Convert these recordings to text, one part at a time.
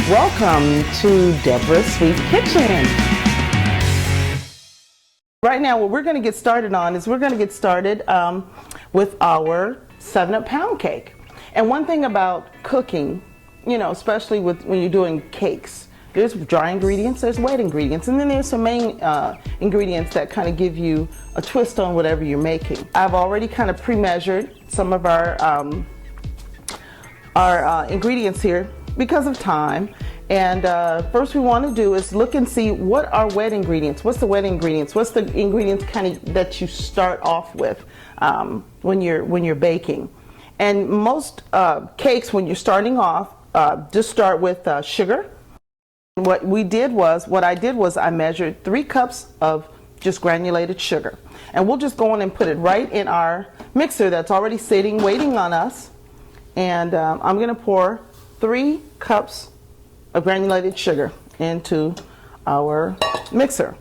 Welcome to Debora's Sweet Kitchen. Right now, what we're going to get started on is with our 7-Up pound cake. And one thing about cooking, especially when you're doing cakes, there's dry ingredients, there's wet ingredients, and then there's some main ingredients that kind of give you a twist on whatever you're making. I've already kind of pre-measured some of our ingredients here because of time. And first we want to do is look and see what are wet ingredients. What's the wet ingredients? What's the ingredients kind of that you start off with when you're baking? And most cakes, when you're starting off, just start with sugar. What I did was I measured 3 cups of just granulated sugar. And we'll just go in and put it right in our mixer that's already sitting, waiting on us. And I'm going to pour 3 cups of granulated sugar into our mixer.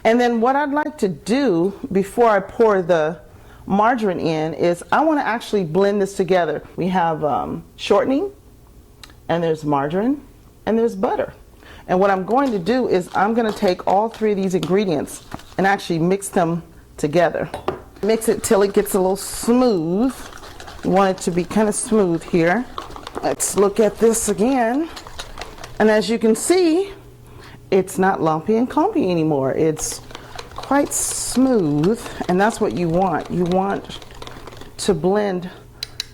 And then what I'd like to do before I pour the margarine in is I want to actually blend this together. We have shortening, and there's margarine, and there's butter. And what I'm going to do is I'm going to take all 3 of these ingredients and actually mix them together. Mix it till it gets a little smooth. You want it to be kind of smooth here. Let's look at this again. And as you can see, it's not lumpy and clumpy anymore. It's quite smooth, and that's what you want. You want to blend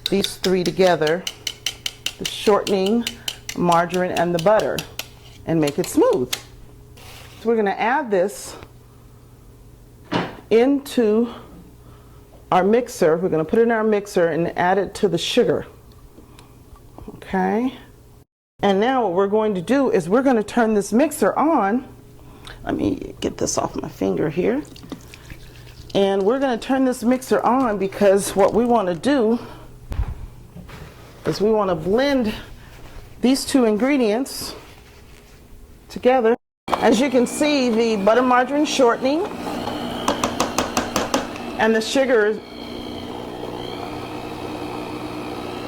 these 3 together, the shortening, margarine, and the butter, and make it smooth. So we're going to add this into our mixer. We're going to put it in our mixer and add it to the sugar. Okay. And now what we're going to do is we're going to turn this mixer on. Let me get this off my finger here. And we're going to turn this mixer on because what we want to do is we want to blend these 2 ingredients together. As you can see, the butter, margarine, shortening and the sugar,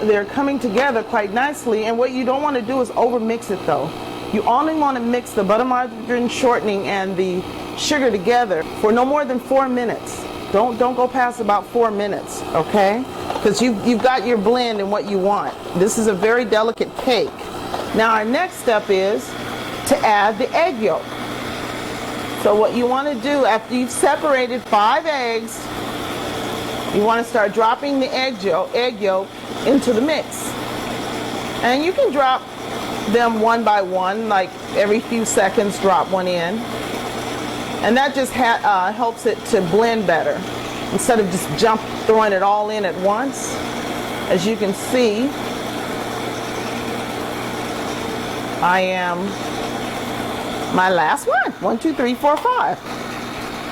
they're coming together quite nicely. And what you don't want to do is over mix it though. You only want to mix the butter, margarine, shortening and the sugar together for no more than 4 minutes. Don't go past about 4 minutes, okay? Because you've got your blend and what you want. This is a very delicate cake. Now our next step is to add the egg yolk. So what you want to do after you've separated 5 eggs, you want to start dropping the egg yolk into the mix. And you can drop them one by one, like every few seconds drop one in. And that just helps it to blend better instead of just throwing it all in at once. As you can see, I am my last one. 1, 2, 3, 4, 5.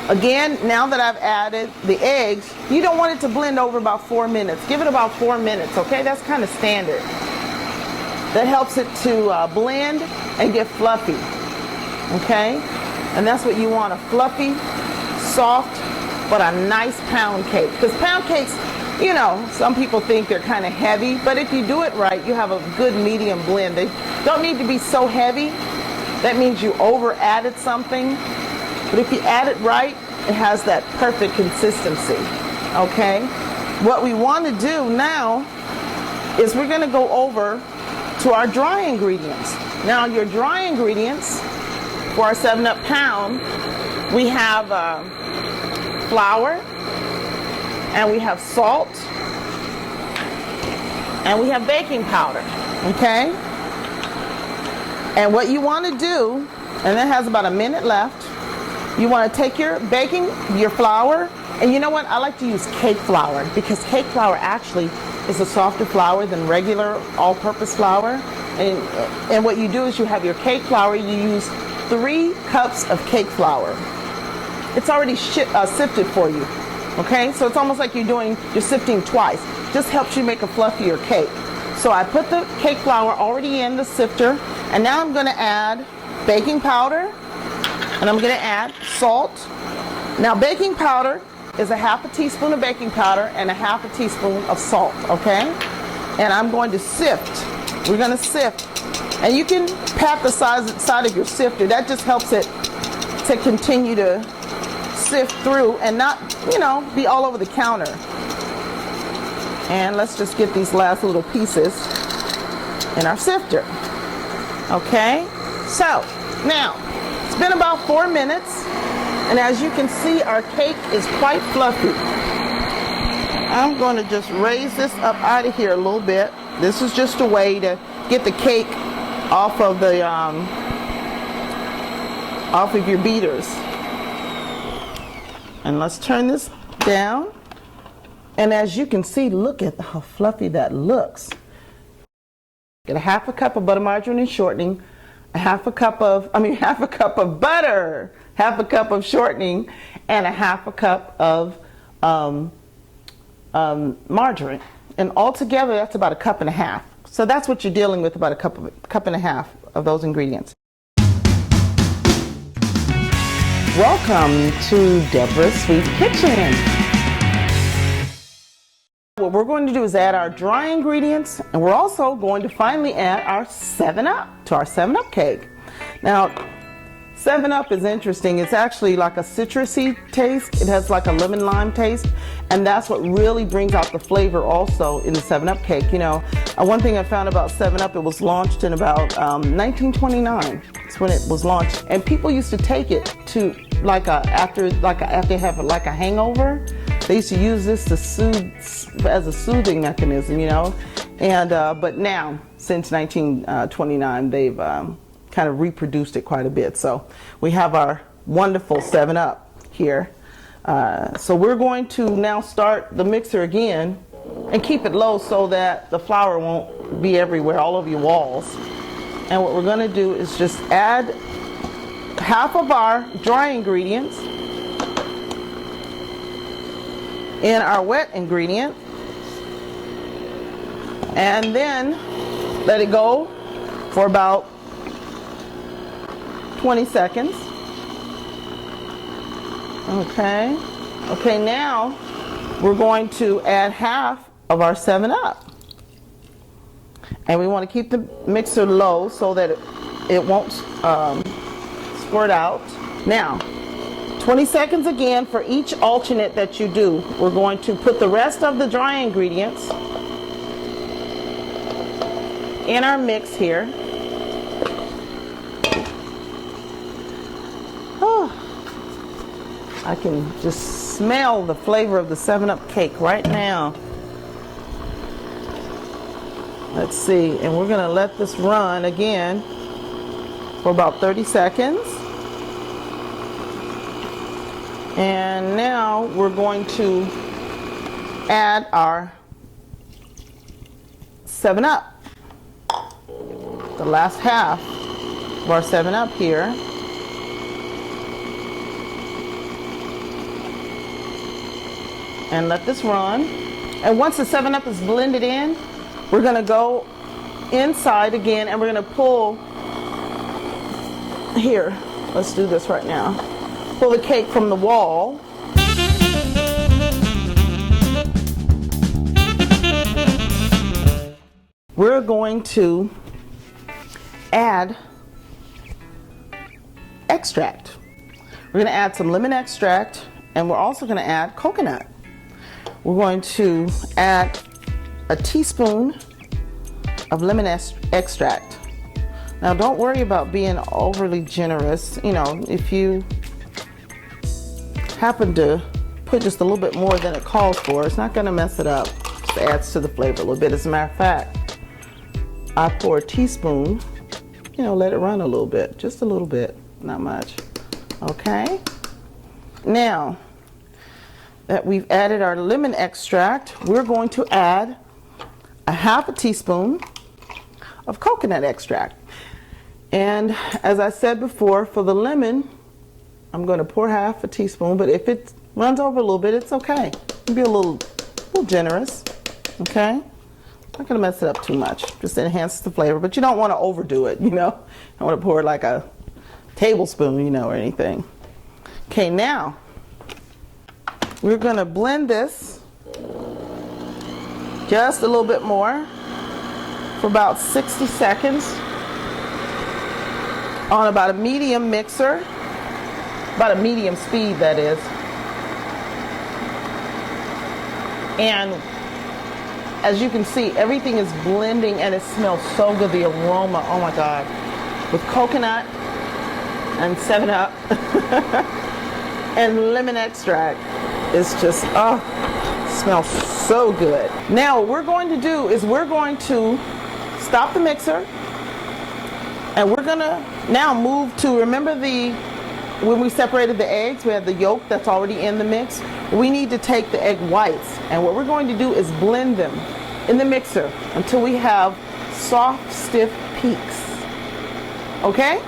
Again, now that I've added the eggs, you don't want it to blend over about 4 minutes. Give it about 4 minutes, okay? That's kind of standard. That helps it to blend and get fluffy, okay? And that's what you want, a fluffy, soft, but a nice pound cake. Because pound cakes, some people think they're kind of heavy, but if you do it right, you have a good medium blend. They don't need to be so heavy. That means you over added something. But if you add it right, it has that perfect consistency, okay? What we want to do now is we're going to go over to our dry ingredients. Now your dry ingredients for our 7-Up pound, we have flour, and we have salt, and we have baking powder, okay? And what you want to do, and that has about a minute left, you want to take your flour, and you know what? I like to use cake flour because cake flour actually is a softer flour than regular all-purpose flour. And what you do is you have your cake flour, you use 3 cups of cake flour. It's already sifted for you, okay? So it's almost like you're sifting twice. Just helps you make a fluffier cake. So I put the cake flour already in the sifter, and now I'm going to add baking powder, and I'm going to add salt. Now baking powder is a half a teaspoon of baking powder and a half a teaspoon of salt, okay? And I'm going to sift. We're going to sift And you can pat the side of your sifter. That just helps it to continue to sift through and not, be all over the counter. And let's just get these last little pieces in our sifter. Okay, so now it's been about 4 minutes, and as you can see, our cake is quite fluffy. I'm going to just raise this up out of here a little bit. This is just a way to get the cake off of the off of your beaters. And let's turn this down. And as you can see, look at how fluffy that looks. Get a half a cup of butter, margarine, and shortening, half a cup of butter, half a cup of shortening, and a half a cup of margarine. And altogether, that's about a cup and a half. So that's what you're dealing with, about a cup and a half of those ingredients. Welcome to Debora's Sweet Kitchen. What we're going to do is add our dry ingredients, and we're also going to finally add our 7-Up to our 7-Up cake. Now, 7-Up is interesting. It's actually like a citrusy taste. It has like a lemon lime taste, and that's what really brings out the flavor also in the 7-Up cake. One thing I found about 7-Up, it was launched in about 1929. That's when it was launched, and people used to take it to after they have a hangover. They used to use this to soothe, as a soothing mechanism, And but now, since 1929, they've kind of reproduced it quite a bit. So we have our wonderful 7-Up here. So we're going to now start the mixer again and keep it low so that the flour won't be everywhere, all over your walls. And what we're going to do is just add half of our dry ingredients in our wet ingredient, and then let it go for about 20 seconds. Okay, now we're going to add half of our 7-Up. And we want to keep the mixer low so that it won't squirt out. Now, 20 seconds again for each alternate that you do. We're going to put the rest of the dry ingredients in our mix here. Oh, I can just smell the flavor of the 7-Up cake right now. Let's see, and we're going to let this run again for about 30 seconds. And now we're going to add our 7-Up, the last half of our 7-Up here. And let this run. And once the 7-Up is blended in, we're going to go inside again, and we're going to pull here. Let's do this right now. Pull the cake from the wall. We're going to add extract. We're going to add some lemon extract, and we're also going to add coconut. We're going to add a teaspoon of lemon extract. Now, don't worry about being overly generous. If you happen to put just a little bit more than it calls for, it's not going to mess it up. Just adds to the flavor a little bit. As a matter of fact, I pour a teaspoon, let it run a little bit, just a little bit, not much. Okay? Now that we've added our lemon extract, we're going to add a half a teaspoon of coconut extract. And as I said before, for the lemon, I'm going to pour half a teaspoon, but if it runs over a little bit, it's okay. Be a little generous, okay? Not going to mess it up too much. Just enhance the flavor, but you don't want to overdo it, You don't want to pour like a tablespoon, or anything. Okay, now we're going to blend this just a little bit more for about 60 seconds. on about a medium mixer, about a medium speed that is. And as you can see, everything is blending and it smells so good, the aroma, oh my God. With coconut and 7-Up and lemon extract. It's just, oh, smells so good. Now what we're going to do is we're going to stop the mixer and we're gonna now move to, remember when we separated the eggs, we had the yolk that's already in the mix. We need to take the egg whites, and what we're going to do is blend them in the mixer until we have soft, stiff peaks. Okay?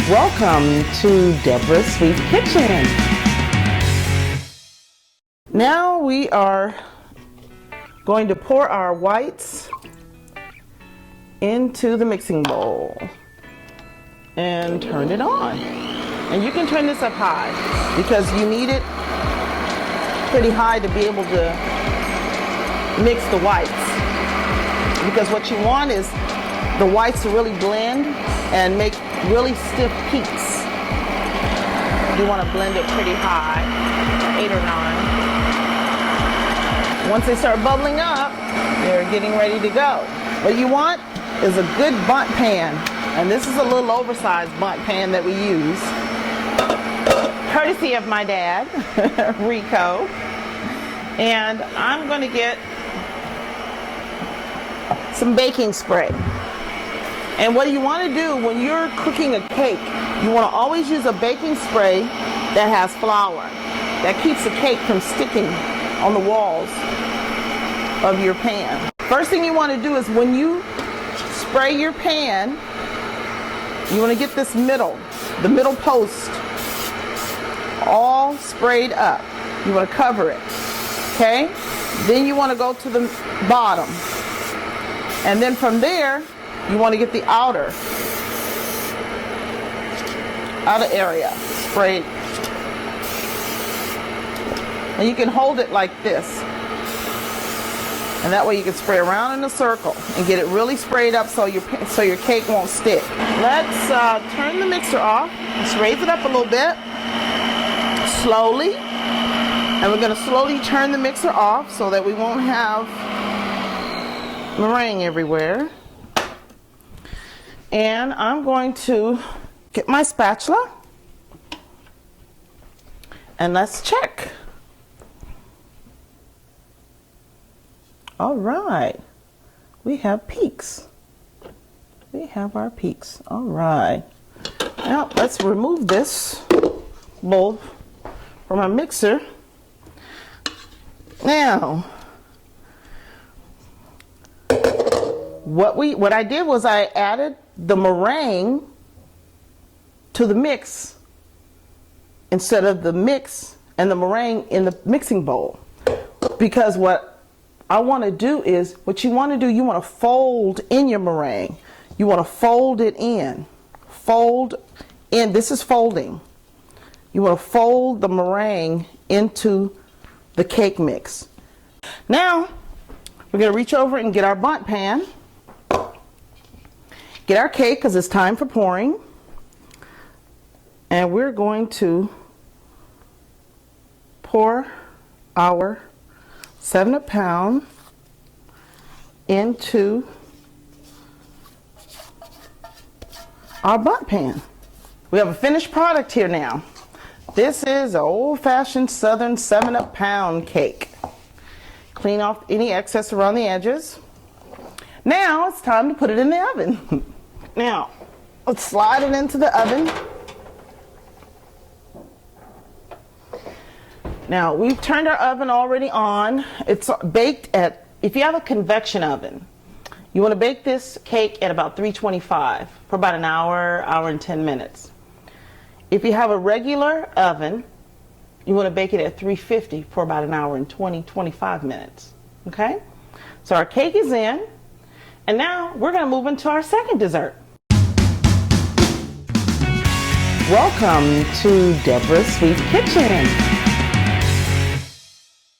Welcome to Debora's Sweet Kitchen. Now we are going to pour our whites into the mixing bowl and turn it on. And you can turn this up high because you need it pretty high to be able to mix the whites. Because what you want is the whites to really blend and make really stiff peaks. You want to blend it pretty high, 8 or 9. Once they start bubbling up, they're getting ready to go. What you want is a good bundt pan. And this is a little oversized bundt pan that we use, courtesy of my dad, Rico. And I'm going to get some baking spray. And what you want to do when you're cooking a cake, you want to always use a baking spray that has flour. That keeps the cake from sticking on the walls of your pan. First thing you want to do is when you spray your pan, you want to get this the middle post all sprayed up. You want to cover it, okay? Then you want to go to the bottom. And then from there, you want to get the outer area sprayed. And you can hold it like this. And that way you can spray around in a circle and get it really sprayed up so your cake won't stick. Let's turn the mixer off. Let's raise it up a little bit, slowly. And we're going to slowly turn the mixer off so that we won't have meringue everywhere. And I'm going to get my spatula and let's check. All right, we have peaks. We have our peaks. All right. Now let's remove this bowl from our mixer. Now, what I did was I added the meringue to the mix instead of the mix and the meringue in the mixing bowl, because what I want to do is, what you want to do, you want to fold in your meringue. You want to fold it in. Fold in. This is folding. You want to fold the meringue into the cake mix. Now, we're going to reach over and get our bundt pan. Get our cake because it's time for pouring. And we're going to pour our 7 pound into our bundt pan. We have a finished product here now. This is an old-fashioned Southern 7-Up pound cake. Clean off any excess around the edges. Now it's time to put it in the oven. Now, let's slide it into the oven. Now, we've turned our oven already on. It's baked at, if you have a convection oven, you want to bake this cake at about 325 for about an hour, hour and 10 minutes. If you have a regular oven, you want to bake it at 350 for about an hour and 25 minutes. Okay? So our cake is in, and now we're going to move into our second dessert. Welcome to Debora's Sweet Kitchen.